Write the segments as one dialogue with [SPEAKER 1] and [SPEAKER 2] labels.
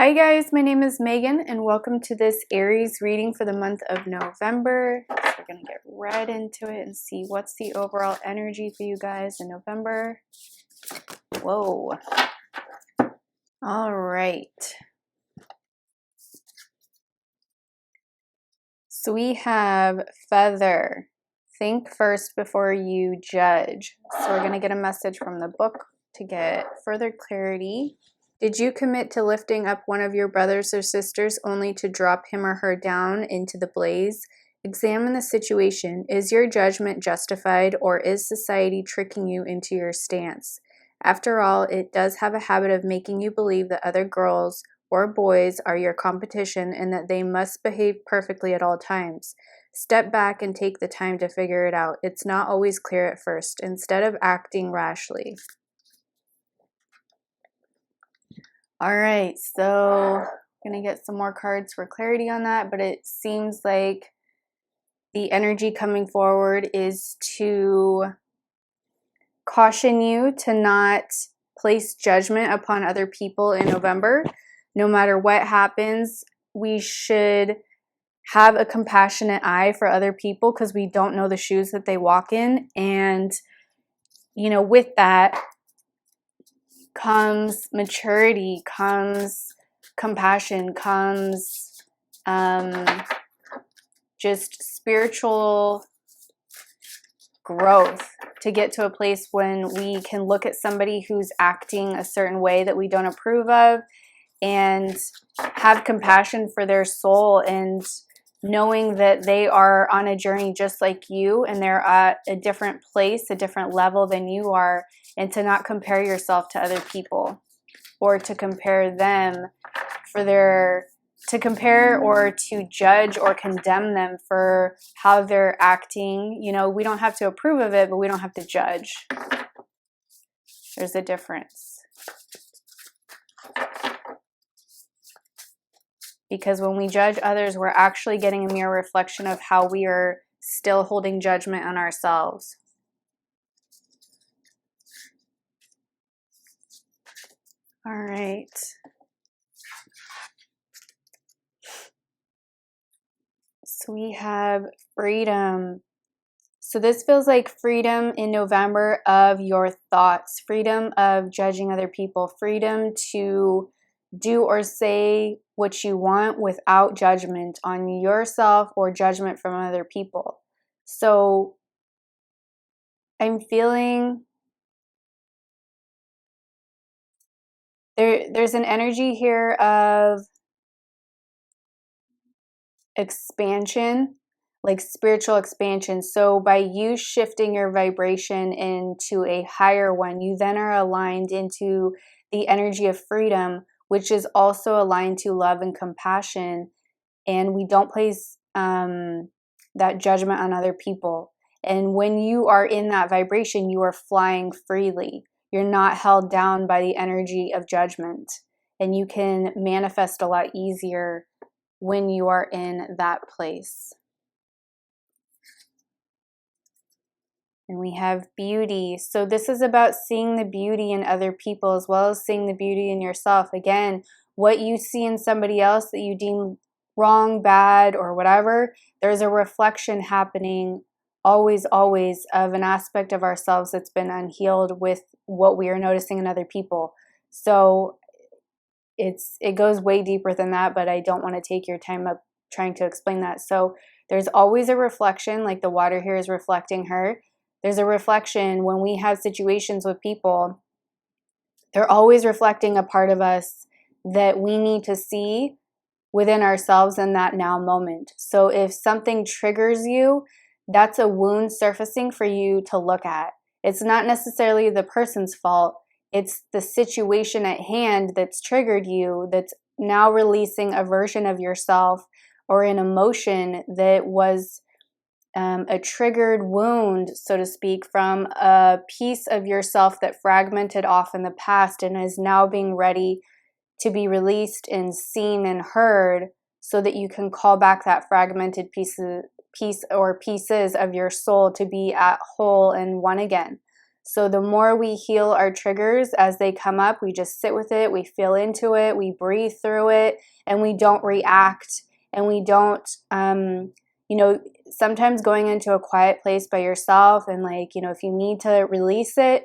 [SPEAKER 1] Hi guys, my name is Megan and welcome to this Aries reading for the month of November. So we're going to get right into it and see what's the overall energy for you guys in November. Whoa. All right. So we have Feather. Think first before you judge. So we're going to get a message from the book to get further clarity. Did you commit to lifting up one of your brothers or sisters only to drop him or her down into the blaze? Examine the situation. Is your judgment justified, or is society tricking you into your stance? After all, it does have a habit of making you believe that other girls or boys are your competition and that they must behave perfectly at all times. Step back and take the time to figure it out. It's not always clear at first, instead of acting rashly. All right, so I'm going to get some more cards for clarity on that, but it seems like the energy coming forward is to caution you to not place judgment upon other people in November. No matter what happens, we should have a compassionate eye for other people because we don't know the shoes that they walk in. And, you know, with that comes maturity, comes compassion, comes just spiritual growth to get to a place when we can look at somebody who's acting a certain way that we don't approve of and have compassion for their soul, and knowing that they are on a journey just like you and they're at a different place, a different level than you are, and to not compare yourself to other people or to compare them for their, to compare or to judge or condemn them for how they're acting. You know, we don't have to approve of it, but we don't have to judge. There's a difference. Because when we judge others, we're actually getting a mirror reflection of how we are still holding judgment on ourselves. All right. So we have freedom. So this feels like freedom in November of your thoughts, freedom of judging other people, freedom to do or say what you want without judgment on yourself or judgment from other people. So I'm feeling there's an energy here of expansion, like spiritual expansion. So by you shifting your vibration into a higher one, you then are aligned into the energy of freedom, which is also aligned to love and compassion. And we don't place that judgment on other people. And when you are in that vibration, you are flying freely. You're not held down by the energy of judgment. And you can manifest a lot easier when you are in that place. And we have beauty. So this is about seeing the beauty in other people as well as seeing the beauty in yourself. Again, what you see in somebody else that you deem wrong, bad, or whatever, there's a reflection happening always of an aspect of ourselves that's been unhealed with what we are noticing in other people. So it goes way deeper than that, but I don't want to take your time up trying to explain that. So there's always a reflection, like the water here is reflecting her. There's a reflection when we have situations with people. They're always reflecting a part of us that we need to see within ourselves in that now moment. So if something triggers you, that's a wound surfacing for you to look at. It's not necessarily the person's fault. It's the situation at hand that's triggered you, that's now releasing a version of yourself or an emotion that was a triggered wound, so to speak, from a piece of yourself that fragmented off in the past and is now being ready to be released and seen and heard, so that you can call back that fragmented piece or pieces of your soul to be at whole and one again. So the more we heal our triggers as they come up, we just sit with it, we feel into it, we breathe through it, and we don't react, and we don't, you know, sometimes going into a quiet place by yourself and like, you know, if you need to release it,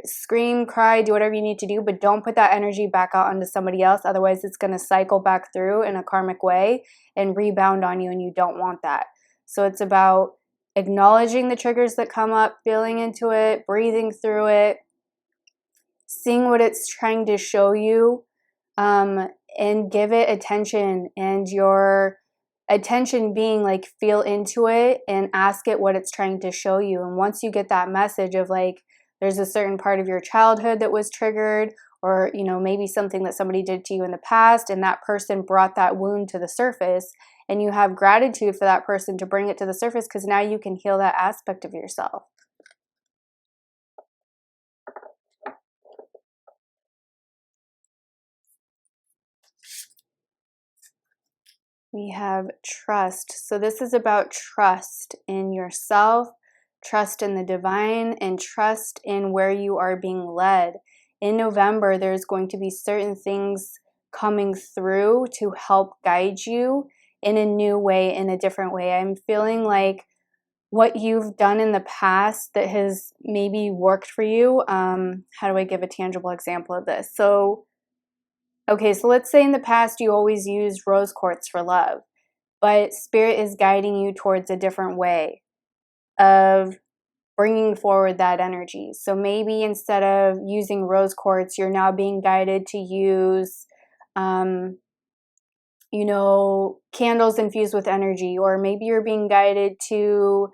[SPEAKER 1] scream, cry, do whatever you need to do, but don't put that energy back out onto somebody else. Otherwise, it's going to cycle back through in a karmic way and rebound on you, and you don't want that. So it's about acknowledging the triggers that come up, feeling into it, breathing through it, seeing what it's trying to show you, and give it attention, and your attention being like feel into it and ask it what it's trying to show you. And once you get that message of like there's a certain part of your childhood that was triggered, or you know, maybe something that somebody did to you in the past and that person brought that wound to the surface, and you have gratitude for that person to bring it to the surface, because now you can heal that aspect of yourself. We have trust. So this is about trust in yourself, trust in the divine, and trust in where you are being led. In November, there's going to be certain things coming through to help guide you in a new way, in a different way. I'm feeling like what you've done in the past that has maybe worked for you. How do I give a tangible example of this? So, okay, so let's say in the past you always used rose quartz for love, but Spirit is guiding you towards a different way of bringing forward that energy. So maybe instead of using rose quartz, you're now being guided to use, you know, candles infused with energy, or maybe you're being guided to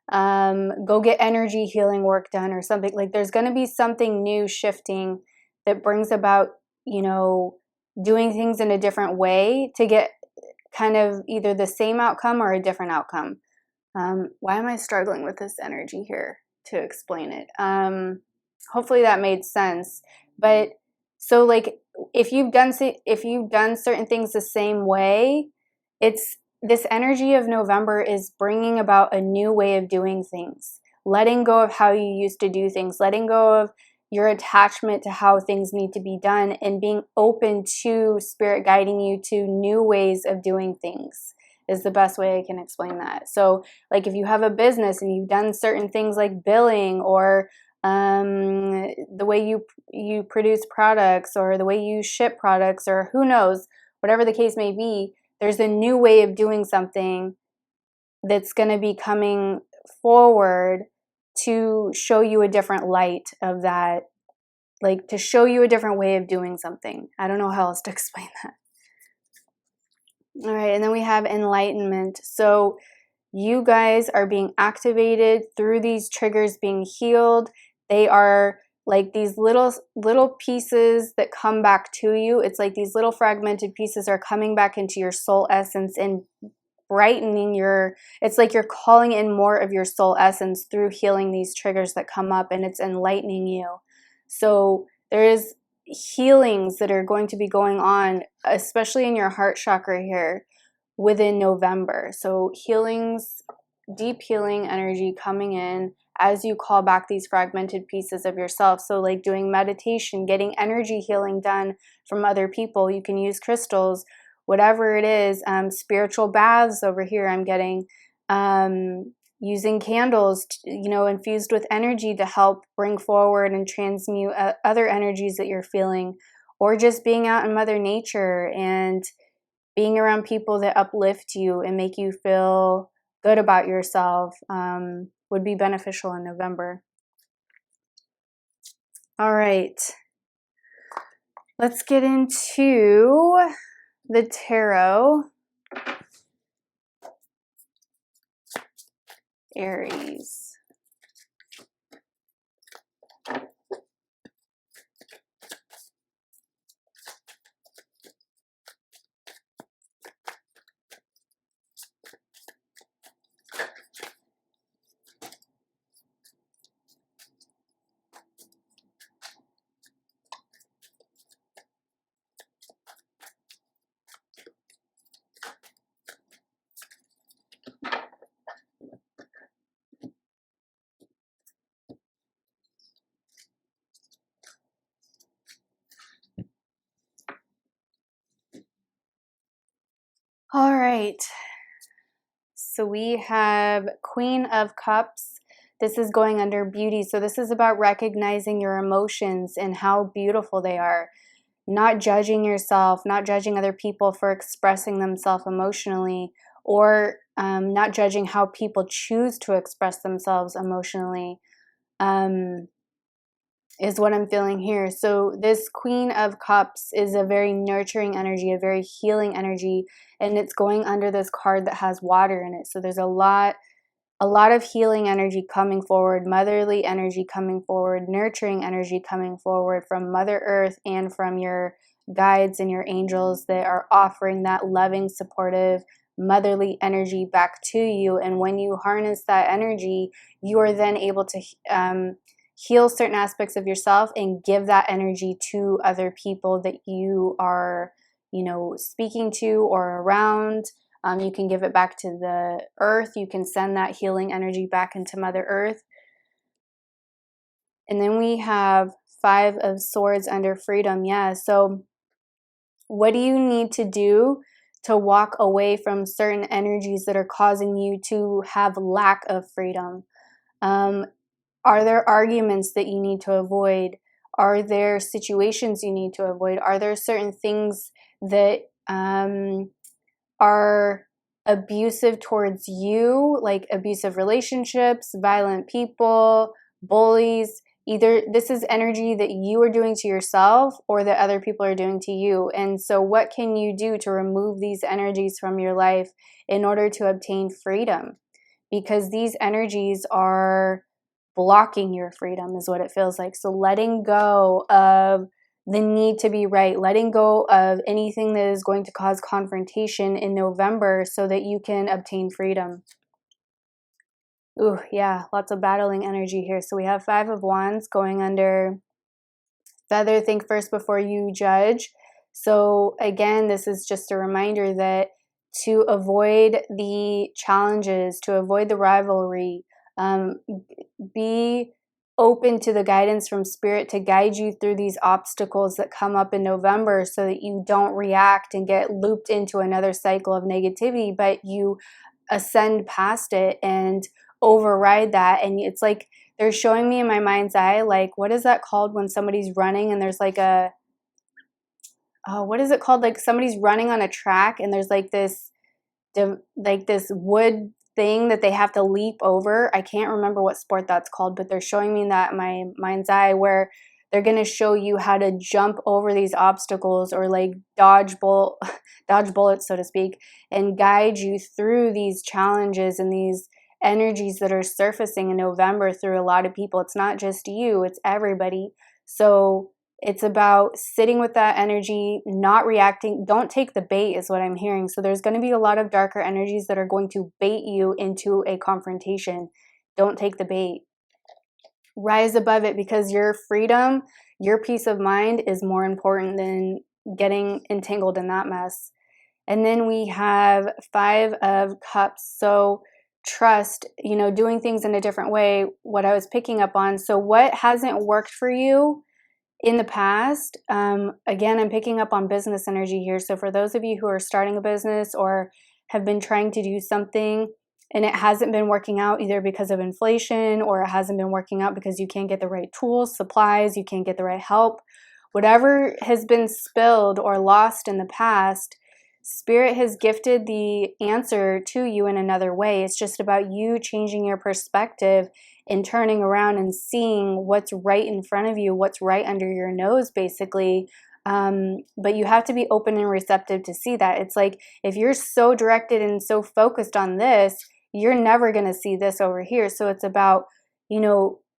[SPEAKER 1] go get energy healing work done or something. Like there's going to be something new shifting that brings about, you know, doing things in a different way to get kind of either the same outcome or a different outcome. Why am I struggling with this energy here to explain it? Hopefully that made sense. But so like if you've done certain things the same way, it's this energy of November is bringing about a new way of doing things, letting go of how you used to do things, letting go of your attachment to how things need to be done, and being open to Spirit guiding you to new ways of doing things is the best way I can explain that. So like if you have a business and you've done certain things like billing, or the way you produce products, or the way you ship products, or who knows, whatever the case may be, there's a new way of doing something that's going to be coming forward to show you a different light of that, like to show you a different way of doing something. I don't know how else to explain that. All right, and then we have enlightenment. So you guys are being activated through these triggers being healed. They are like these little pieces that come back to you. It's like these little fragmented pieces are coming back into your soul essence and brightening it's like you're calling in more of your soul essence through healing these triggers that come up, and it's enlightening you. So there is healings that are going to be going on, especially in your heart chakra here within November. So healings, deep healing energy coming in as you call back these fragmented pieces of yourself. So like doing meditation, getting energy healing done from other people. You can use crystals, whatever it is. Spiritual baths over here I'm getting. Using candles, you know, infused with energy to help bring forward and transmute other energies that you're feeling, or just being out in Mother Nature and being around people that uplift you and make you feel good about yourself would be beneficial in November. All right, let's get into the tarot. Aries. All right. So we have Queen of Cups. This is going under beauty. So this is about recognizing your emotions and how beautiful they are. Not judging yourself, not judging other people for expressing themselves emotionally, or not judging how people choose to express themselves emotionally. Is what I'm feeling here. So this Queen of Cups is a very nurturing energy, a very healing energy, and it's going under this card that has water in it. So there's a lot of healing energy coming forward, motherly energy coming forward, nurturing energy coming forward from Mother Earth and from your guides and your angels that are offering that loving, supportive, motherly energy back to you. And when you harness that energy, you are then able to heal certain aspects of yourself and give that energy to other people that you are, speaking to or around. You can give it back to the earth. You can send that healing energy back into Mother Earth. And then we have 5 of Swords under freedom. Yeah, so what do you need to do to walk away from certain energies that are causing you to have lack of freedom? Are there arguments that you need to avoid? Are there situations you need to avoid? Are there certain things that are abusive towards you, like abusive relationships, violent people, bullies? Either this is energy that you are doing to yourself or that other people are doing to you. And so what can you do to remove these energies from your life in order to obtain freedom? Because these energies are blocking your freedom is what it feels like. So letting go of the need to be right, letting go of anything that is going to cause confrontation in November so that you can obtain freedom. Ooh, yeah, lots of battling energy here. So we have 5 of Wands going under Feather, think first before you judge. So again, this is just a reminder that to avoid the challenges, to avoid the rivalry, be open to the guidance from Spirit to guide you through these obstacles that come up in November so that you don't react and get looped into another cycle of negativity, but you ascend past it and override that. And it's like they're showing me in my mind's eye, like, what is that called when somebody's running and there's like a, what is it called? Like somebody's running on a track and there's like this wood thing that they have to leap over. I can't remember what sport that's called, but they're showing me that in my mind's eye where they're going to show you how to jump over these obstacles or like dodge bullets, so to speak, and guide you through these challenges and these energies that are surfacing in November through a lot of people. It's not just you, it's everybody. So it's about sitting with that energy, not reacting. Don't take the bait is what I'm hearing. So there's going to be a lot of darker energies that are going to bait you into a confrontation. Don't take the bait. Rise above it, because your freedom, your peace of mind is more important than getting entangled in that mess. And then we have 5 of Cups. So trust, doing things in a different way, what I was picking up on. So what hasn't worked for you in the past, again, I'm picking up on business energy here. So for those of you who are starting a business or have been trying to do something and it hasn't been working out either because of inflation or it hasn't been working out because you can't get the right tools, supplies, you can't get the right help, whatever has been spilled or lost in the past, Spirit has gifted the answer to you in another way. It's just about you changing your perspective and turning around and seeing what's right in front of you, what's right under your nose, basically. But you have to be open and receptive to see that. It's like if you're so directed and so focused on this, you're never going to see this over here. So it's about,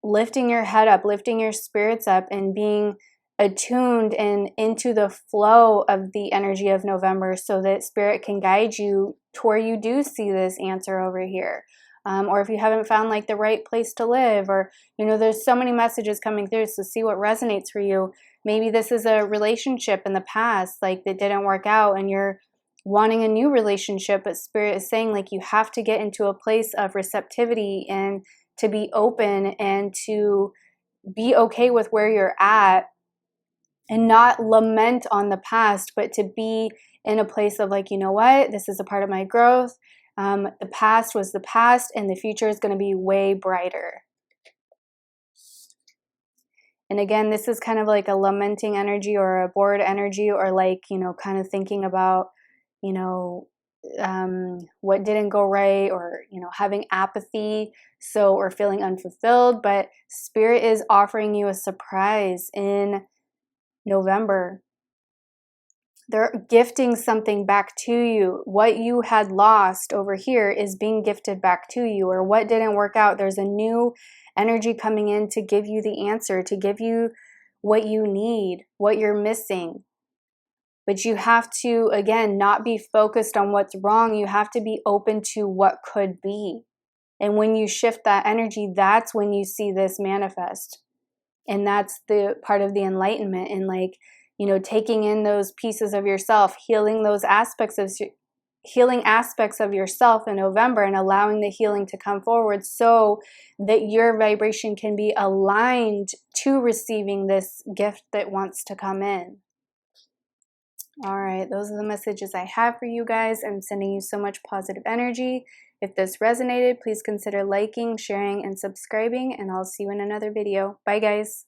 [SPEAKER 1] lifting your head up, lifting your spirits up, and being attuned and into the flow of the energy of November so that Spirit can guide you to where you do see this answer over here. Or if you haven't found like the right place to live, or, there's so many messages coming through. So see what resonates for you. Maybe this is a relationship in the past, like that didn't work out and you're wanting a new relationship, but Spirit is saying like you have to get into a place of receptivity and to be open and to be okay with where you're at and not lament on the past, but to be in a place of like, you know what, this is a part of my growth. The past was the past, and the future is going to be way brighter. And again, this is kind of like a lamenting energy or a bored energy, or like, you know, kind of thinking about, you know, what didn't go right, or, you know, having apathy, so, or feeling unfulfilled. But Spirit is offering you a surprise in November. They're gifting something back to you. What you had lost over here is being gifted back to you, or what didn't work out. There's a new energy coming in to give you the answer, to give you what you need, what you're missing. But you have to, again, not be focused on what's wrong. You have to be open to what could be. And when you shift that energy, that's when you see this manifest. And that's the part of the enlightenment, and like, you know, taking in those pieces of yourself, healing those aspects of yourself in November, and allowing the healing to come forward so that your vibration can be aligned to receiving this gift that wants to come in. All right, those are the messages I have for you guys. I'm sending you so much positive energy. If this resonated, please consider liking, sharing, and subscribing, and I'll see you in another video. Bye, guys.